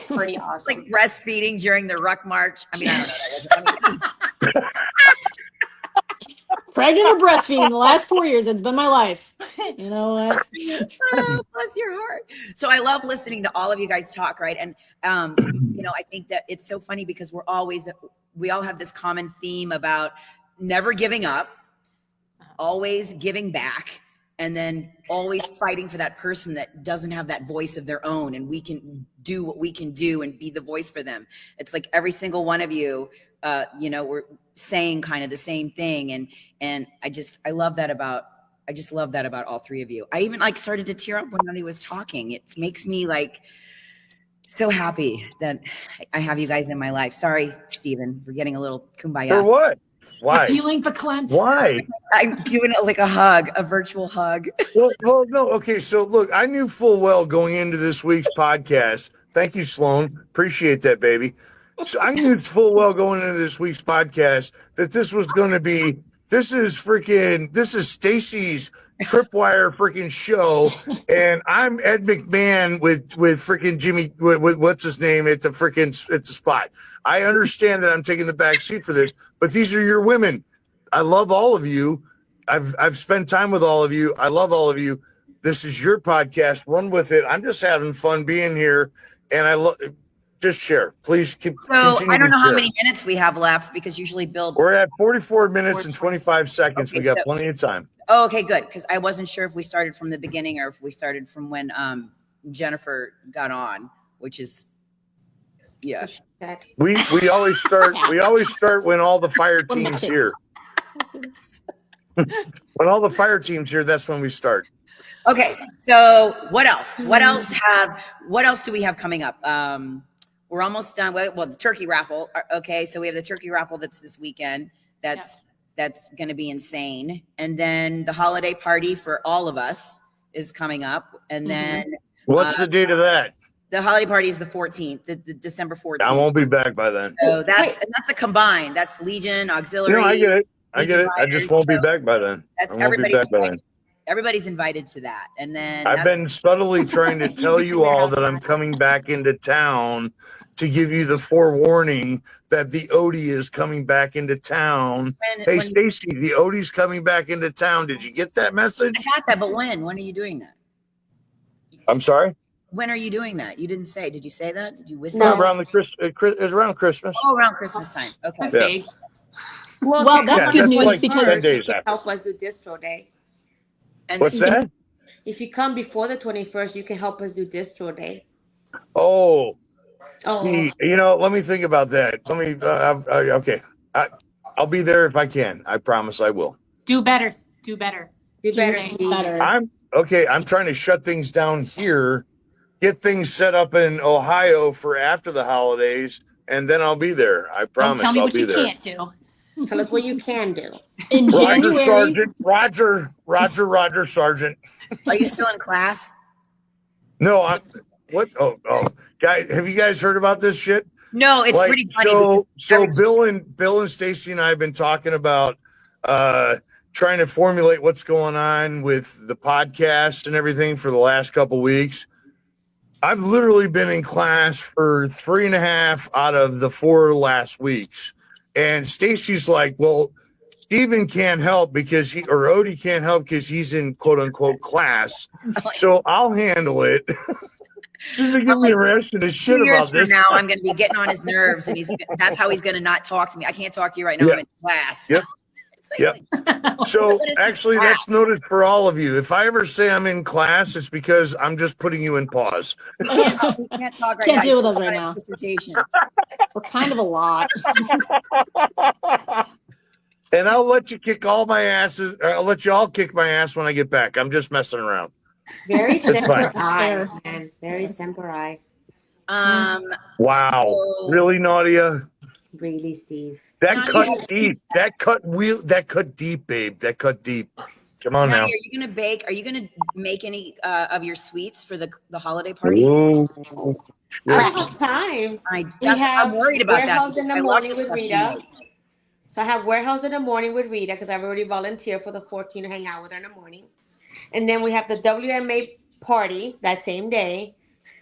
Pretty awesome. It's like breastfeeding during the Ruck March. I mean, I don't know. Pregnant or breastfeeding the last 4 years, it's been my life. You know what? Bless your heart. So I love listening to all of you guys talk, right? And I think that it's so funny because we all have this common theme about never giving up, always giving back, and then always fighting for that person that doesn't have that voice of their own, and we can do what we can do and be the voice for them. It's like every single one of you, we're saying kind of the same thing, and I love that about all three of you. I even started to tear up when Nadia was talking. It makes me so happy that I have you guys in my life. Sorry, Stephen, we're getting a little kumbaya. For what? Why? Feeling verklempt. Why? I'm giving it a hug, a virtual hug. Well, no. Okay, so look, I knew full well going into this week's podcast. Thank you, Sloan. Appreciate that, baby. So I knew full well going into this week's podcast that this was going to be. This is Staci's Tripwire freaking show, and I'm Ed McMahon with freaking Jimmy with what's his name at the spot. I understand that I'm taking the back seat for this, but these are your women. I love all of you. I've spent time with all of you. I love all of you. This is your podcast. Run with it. I'm just having fun being here, and I love. Just share, please. So I don't know how many minutes we have left because usually we're at 44 minutes and 25 seconds. Okay, we got plenty of time. Oh, okay, good. Because I wasn't sure if we started from the beginning or if we started from when Jennifer got on, which is We always start when all the fire team's here. When all the fire team's here, that's when we start. Okay, so what else? What else do we have coming up? We're almost done. Well, the turkey raffle. Okay, so we have the turkey raffle that's this weekend. That's that's going to be insane. And then the holiday party for all of us is coming up. And then What's the date of that? the holiday party is the 14th, the December 14th. I won't be back by then. So that's a combined. That's Legion, Auxiliary. I get it. I get it. I Legion just won't be Riders. back by then. That's I won't be back by then. Everybody's invited to that. And then I've been subtly trying to tell you all that I'm coming back into town to give you the forewarning that the Odie is coming back into town. Hey, Staci, the Odie's coming back into town. Did you get that message? I got that, but when? When are you doing that? I'm sorry? When are you doing that? You didn't say. Did you say that? Did you whisper? No, around it's around Christmas. Oh, around Christmas time. Okay. That's Yeah. big. Well, that's good news like because 10 days you can after. help us do distro day. And What's that? If you come before the 21st, you can help us do distro day. Oh, Oh, see, let me think about that. Let me, okay. I'll be there if I can. I promise I will. Do better. Do better. do better. Tuesday. Steve. better. I'm trying to shut things down here, get things set up in Ohio for after the holidays, and then I'll be there. I Don't promise tell me I'll what be you there. can't do. Tell us what you can do. In Roger, January, Sergeant. Roger, Sergeant. are you still in class? No, what? Oh, guys, have you guys heard about this shit? No, it's pretty funny. So because Bill and Staci and I have been talking about trying to formulate what's going on with the podcast and everything for the last couple weeks. I've literally been in class for 3.5 out of the 4 last weeks. And Staci's like, well, Steven can't help because Odie can't help because he's in quote unquote class. So I'll handle it. She's been giving me arrested as shit 2 years about from this. now, I'm going to be getting on his nerves, and that's how he's going to not talk to me. I can't talk to you right now. Yeah. I'm in class. Yep. It's Yep. So What is this actually, class? that's noted for all of you. If I ever say I'm in class, it's because I'm just putting you in pause. We can't talk right Can't now. deal with He's us right on now. his dissertation. we're kind of a lot. And I'll let you kick all my asses. I'll let you all kick my ass when I get back. I'm just messing around. Very semper Fair. I, man. Very semper I. Wow. So- Really, Nadia? Really, Steve. That Nadia- cut deep. That cut deep, babe. That cut deep. Come on Nadia, now. are you going to bake? Are you going to make any of your sweets for the holiday party? Ooh. I don't have time. I'm worried about that. warehouse in the I love morning the with stuff she Rita. makes. So I have warehouse in the morning with Rita because I've already volunteered for the 14 to hang out with her in the morning. And then we have the WMA party that same day.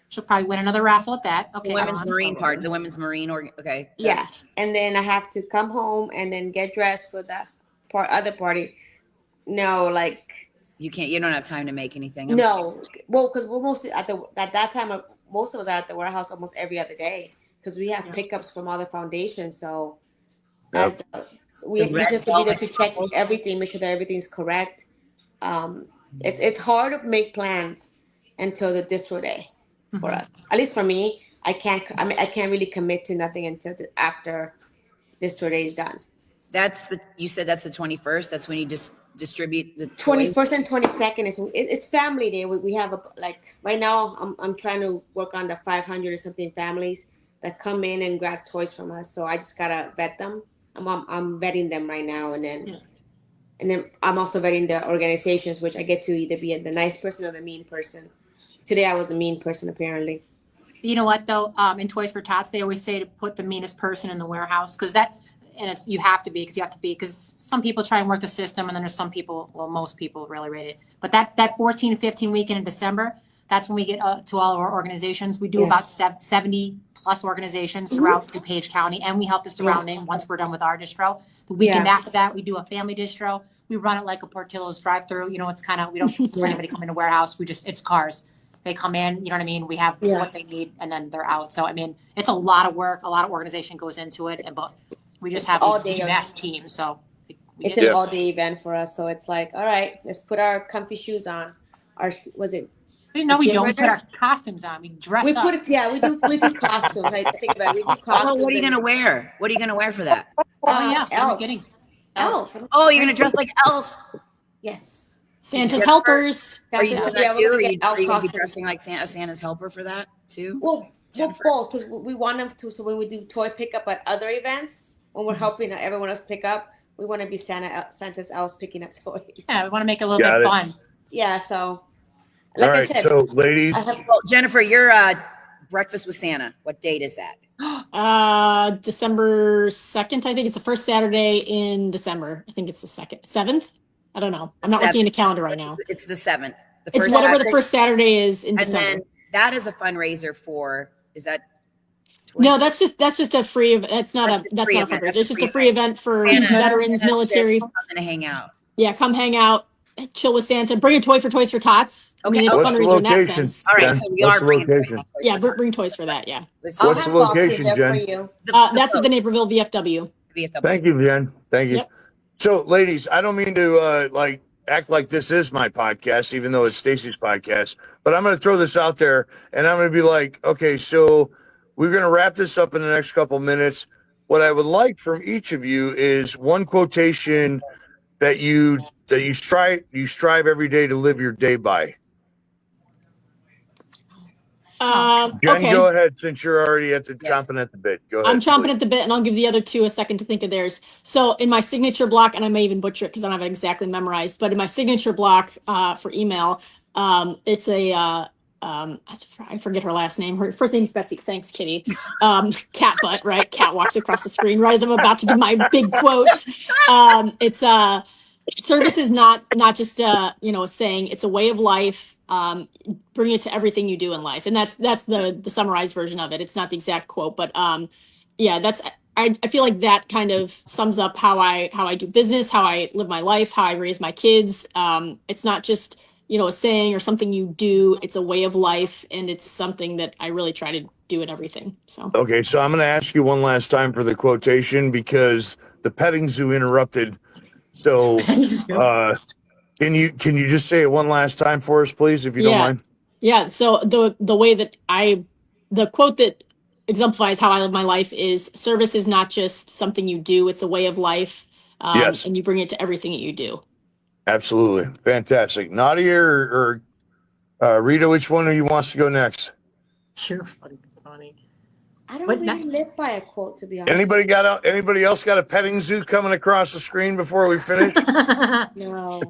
She'll probably win another raffle at that. Okay. The women's on. marine part, the women's marine, or okay. Yeah. that's- And then I have to come home and then get dressed for the other party. No, like You don't have time to make anything. no. Well, because we're mostly at that time most of us are at the warehouse almost every other day because we have pickups from other foundations. So that's we just have to be there to check everything, make sure that everything's correct. It's hard to make plans until the distro day for us. At least for me, I can't really commit to nothing until after distro day is done. You said that's the 21st. That's when you just distribute the 21st and 22nd it's family day. We have right now I'm trying to work on the 500 or something families that come in and grab toys from us. So I just gotta vet them. I'm vetting them right now, and then I'm also vetting the organizations, which I get to either be the nice person or the mean person. Today I was a mean person apparently. You know what though? In Toys for Tots, they always say to put the meanest person in the warehouse because you have to be because some people try and work the system, and then there's some people, well, most people really rate it. But that 14, 15 weekend in December, that's when we get to all of our organizations. We do about 70 plus organizations throughout DuPage County, and we help the surrounding once we're done with our distro. The weekend after that, we do a family distro. We run it like a Portillo's drive-through. It's kind of, we don't have anybody come in the warehouse. It's cars. They come in, you know what I mean? We have what they need, and then they're out. So, I mean, it's a lot of work. A lot of organization goes into it, but we just have the best team. So it's an all-day event for us. So it's like, all right, let's put our comfy shoes on. No, we don't. We put our costumes on. We dress up. We do costumes. I think about it. We do costumes. What are you going to wear? What are you going to wear for that? Elves. Oh, you're going to dress like elves? Yes. Santa's helpers. Are you doing that too? Or are you going to be costumes. dressing like Santa's helper for that too? Well, both, because we want them to. So when we do toy pickup at other events, when we're helping everyone else pick up, We want to be Santa's elves picking up toys. Yeah, we want to make it a little Got bit it. fun. Yeah, so All like right, I said, so ladies, I have Well, Jennifer, your breakfast with Santa. What date is that? December 2nd, I think it's the first Saturday in December. I think it's the 7th. I don't know. I'm not looking at a calendar right now. It's the 7th. The It's first whatever the Saturday. first Saturday is in And December. then that is a fundraiser for, is that? No, that's just a free event. That's not That's a just a free event. fundraiser. That's It's a just free a free event for Santa- veterans, Santa's military. I'm going to hang out. Yeah, come hang out, chill with Santa, bring a toy for Toys for Tots. I mean, Okay. it's a what's the fundraiser in that location? sense. All right, Jen? so we What's are the bringing location? toys Yeah, for bring toys for that. Yeah. I'll What's have the boxes location, there Jen? for you. That's at the Naperville VFW. VFW. Thank you, Jen. Thank you. Yep. So, ladies, I don't mean to like act like this is my podcast, even though it's Stacy's podcast, but I'm going to throw this out there, and I'm going to be like, okay, so we're going to wrap this up in the next couple minutes. What I would like from each of you is one quotation that you strive every day to live your day by. Jen, Okay. go ahead, since you're already Yes. chomping at the bit. Go ahead. I'm chomping please. at the bit, and I'll give the other two a second to think of theirs. So in my signature block, and I may even butcher it because I don't have it exactly memorized, but in my signature block for email, it's a I forget her last name. Her first name is Betsy. Thanks, Kitty. Cat butt, right? Cat walks across the screen right as I'm about to give my big quote. It's service is not just a saying. It's a way of life. Bring it to everything you do in life, and that's the summarized version of it. It's not the exact quote, but yeah, that's I feel like that kind of sums up how I do business, how I live my life, how I raise my kids. It's not just a saying or something you do. It's a way of life, and it's something that I really try to do in everything. So Okay, so I'm going to ask you one last time for the quotation because the petting zoo interrupted. So, can you just say it one last time for us, please, if you don't mind? Yeah. So the way that the quote that exemplifies how I live my life is service is not just something you do, it's a way of life. Yes. And you bring it to everything that you do. Absolutely. Fantastic. Nadia or Rita, which one of you wants to go next? You're fucking funny. I don't But really live by a quote, to be honest. Anybody else got a petting zoo coming across the screen before we finish? No.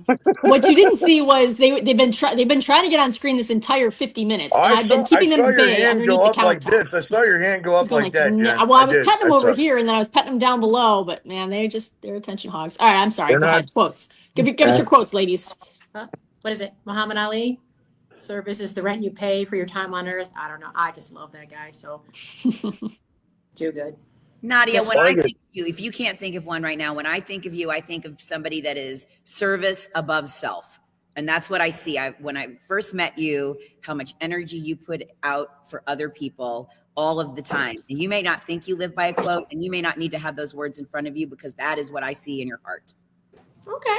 What you didn't see was they've been trying to get on screen this entire 50 minutes. And I've been keeping them at bay underneath the countertop. This. I saw your hand go up like that, Jen. Well, I was petting them over here, and then I was petting them down below. But man, they're attention hogs. All right, I'm sorry. Go ahead. Quotes. Give us your quotes, ladies. What is it? Muhammad Ali? Service is the rent you pay for your time on earth. I don't know. I just love that guy. So too good. Nadia, So- when I think of you, if you can't think of one right now, when I think of you, I think of somebody that is service above self. And that's what I see. When I first met you, how much energy you put out for other people all of the time. And you may not think you live by a quote, and you may not need to have those words in front of you, because that is what I see in your heart. Okay.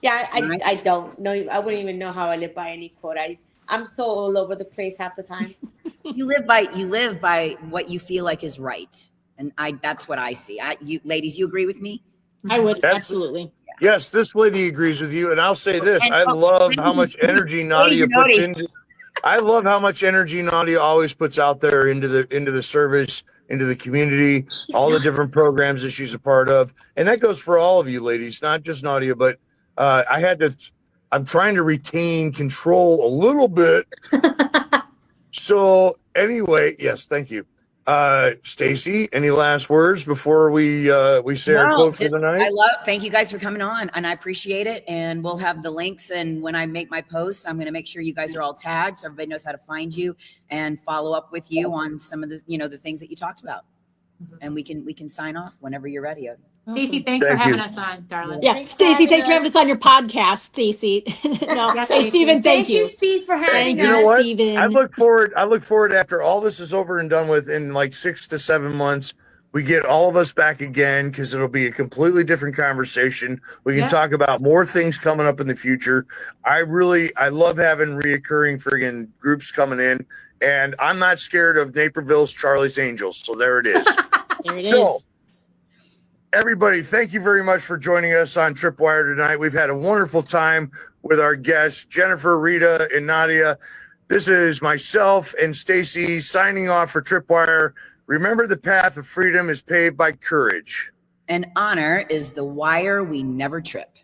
Yeah, I don't know. I wouldn't even know how I live by any quote. I'm so all over the place half the time. You live by what you feel like is right. And that's what I see. You ladies, you agree with me? I would absolutely. Yes, this lady agrees with you, and I'll say this: I love how much energy Nadia puts into. I love how much energy Nadia always puts out there into the service, into the community, all the different programs that she's a part of, and that goes for all of you ladies, not just Nadia. But I'm trying to retain control a little bit. So anyway, yes, thank you. Stacy, any last words before we say our quote for the night? Thank you guys for coming on, and I appreciate it. And we'll have the links, and when I make my post, I'm going to make sure you guys are all tagged so everybody knows how to find you and follow up with you on some of the the things that you talked about. And we can sign off whenever you're ready. Stacy, thanks for having us on, darling. Yeah, Stacy, thanks for having us on your podcast, Stacy. Hey, Stephen, thank you. Thank you, Steve, for having us. You know what? Stephen. I look forward after all this is over and done with in like 6 to 7 months. We get all of us back again because it'll be a completely different conversation. We can talk about more things coming up in the future. I love having reoccurring friggin' groups coming in, and I'm not scared of Naperville's Charlie's Angels. So there it is. There it is. Everybody, thank you very much for joining us on TripWire tonight. We've had a wonderful time with our guests, Jennifer, Rita, and Nadia. This is myself and Stacy signing off for TripWire. Remember, the path of freedom is paved by courage. and honor is the wire we never trip.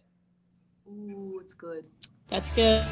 Ooh, it's good. That's good.